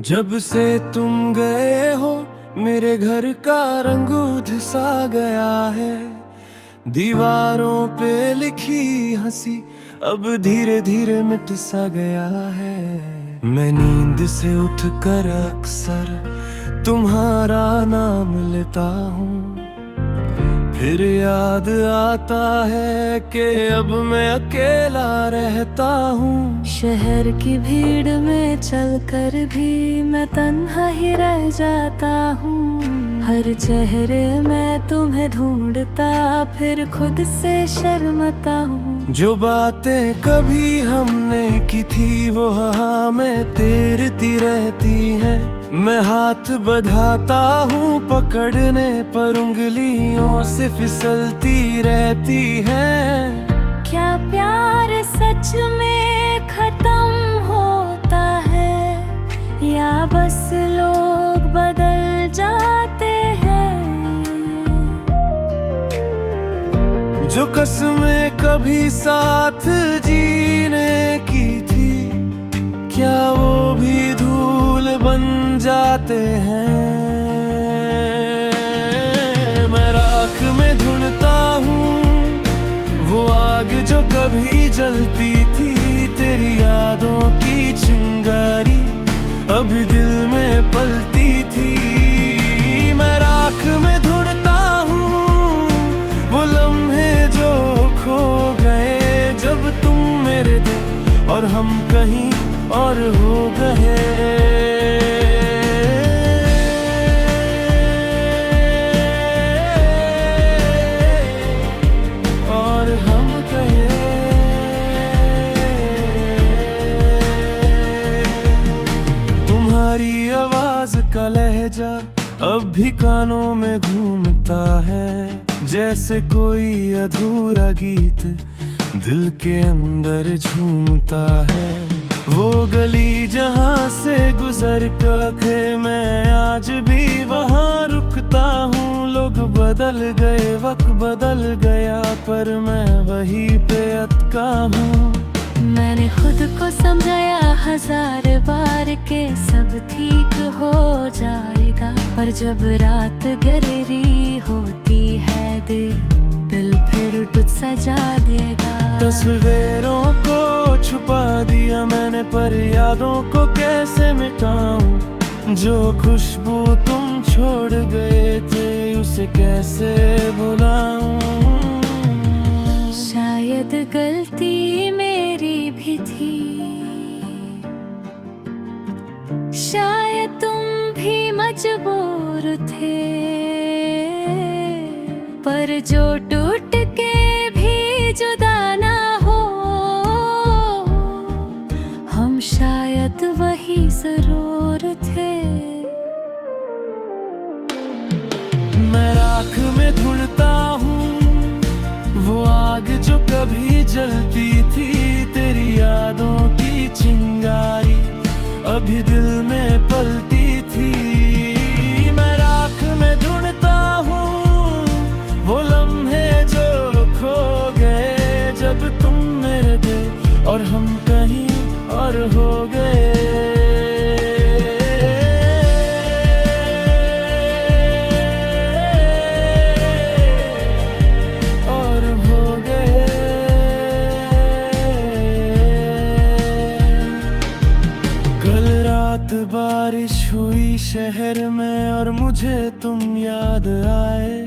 जब से तुम गए हो मेरे घर का रंग उध सा गया है। दीवारों पे लिखी हंसी अब धीरे धीरे मिट सा गया है। मैं नींद से उठकर अक्सर तुम्हारा नाम लेता हूँ, फिर याद आता है कि अब मैं अकेला रहता हूँ। शहर की भीड़ में चलकर भी मैं तन्हा ही रह जाता हूँ। हर चेहरे में तुम्हें ढूंढता फिर खुद से शर्माता हूँ। जो बातें कभी हमने की थी वो हमें तैरती रहती है। मैं हाथ बढ़ाता हूँ पकड़ने पर उंगलियों से फिसलती रहती है। क्या प्यार सच में खत्म होता है या बस लोग बदल जाते हैं? जो कसमें कभी साथ जीने की थी क्या वो भी धूल बन जाते हैं। मैं राख में ढूंढता हूँ वो आग जो कभी जलती थी। तेरी यादों की चिंगारी अभी दिल में पलती थी। मैं राख में ढूंढता हूँ वो लम्हे जो खो गए जब तुम मेरे थे और हम कहीं और हो गए। और हम कहे तुम्हारी आवाज का लहजा अब भी कानों में घूमता है। जैसे कोई अधूरा गीत दिल के अंदर झूमता है। वो गली जहाँ से गुजर कर मैं आज भी वहाँ रुकता हूँ। लोग बदल गए वक्त बदल गया पर मैं वहीं पे अटका हूँ। मैंने खुद को समझाया 1000 बार के सब ठीक हो जाएगा, पर जब रात गहरी होती है दिल फिर तुझ सजा देगा। तस्वीरों को छुपा दिया मैंने पर यादों को कैसे मिटाऊं। जो खुशबू तुम छोड़ गए थे उसे कैसे भुलाऊं। शायद गलती मेरी भी थी, शायद तुम भी मजबूर थे, पर जो टूट के भी जुदा ना हो हम शायद वही जरूर थे। मैं राख में ढूंढता हूँ वो आग जो कभी जलती थी। तेरी यादों की चिंगारी अभी दिल में पलती थी। मैं राख में ढूंढता हूँ वो लम्हे जो खो गए जब तुम मेरे थे और हम कहीं और हो गए। और हो गए। कल रात बारिश हुई शहर में और मुझे तुम याद आए।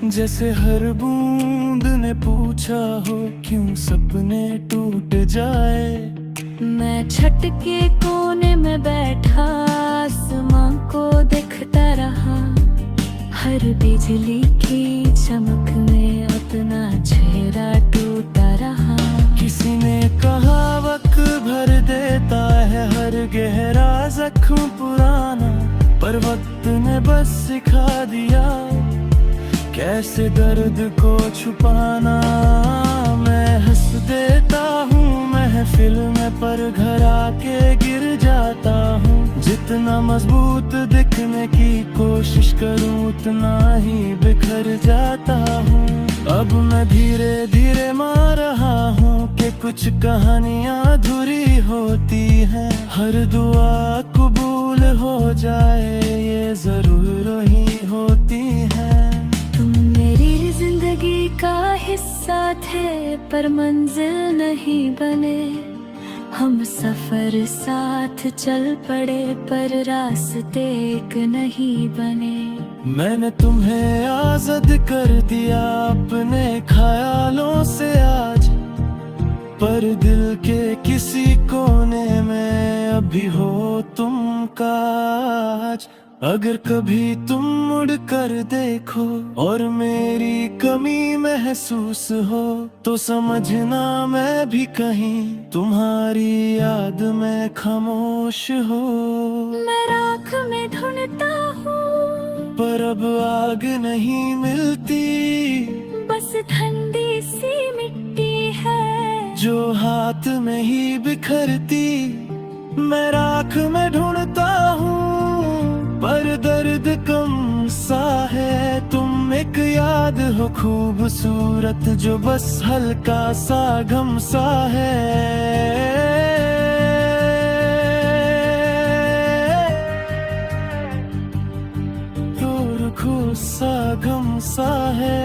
जैसे हर बूंद ने पूछा हो क्यों सपने टूट जाए। मैं छत के कोने में बैठा आसमां को देखता रहा। हर बिजली की चमक में अपना चेहरा टूटा रहा। किसी ने कहा वक्त भर देता है हर गहरा जख्म पुराना, पर वक्त ने बस सिखा दिया कैसे दर्द को छुपाना। मैं हंस देता हूँ महफिल में पर घर आके गिर जाता हूँ। जितना मजबूत दिखने की कोशिश करूँ उतना ही बिखर जाता हूँ। अब मैं धीरे धीरे मान रहा हूँ कि कुछ कहानियां अधूरी होती हैं। हर दुआ कबूल हो जाए ये जरूर ही होती है। तुम मेरी जिंदगी का हिस्सा थे पर मंजिल नहीं बने। हम सफर साथ चल पड़े पर रास्ते एक नहीं बने। मैंने तुम्हें आजाद कर दिया अपने ख्यालों से आज, पर दिल के किसी कोने में अभी हो तुम काज। अगर कभी तुम मुड़ कर देखो और मेरी कमी महसूस हो, तो समझना मैं भी कहीं तुम्हारी याद में खामोश हो। मैं राख में ढूंढता हूँ पर अब आग नहीं मिलती, बस ठंडी सी मिट्टी है जो हाथ में ही बिखरती। मैं राख में ढूंढता हूँ पर दर्द कम सा है। तुम एक याद हो खूबसूरत जो बस हल्का सा गम सा है। तो रुखो सा गम सा है।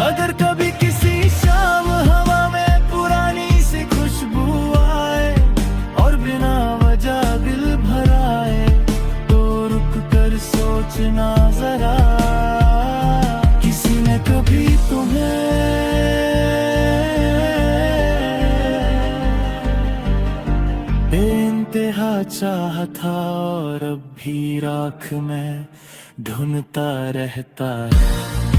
अगर कभी किसी शाम हवा में पुरानी सी खुशबू आए और बिना वजह दिल भराए, तो रुक कर सोचना जरा, किसी ने कभी तुम्हें बेइंतहा चाहा था और अब भी राख में ढूंढता रहता है।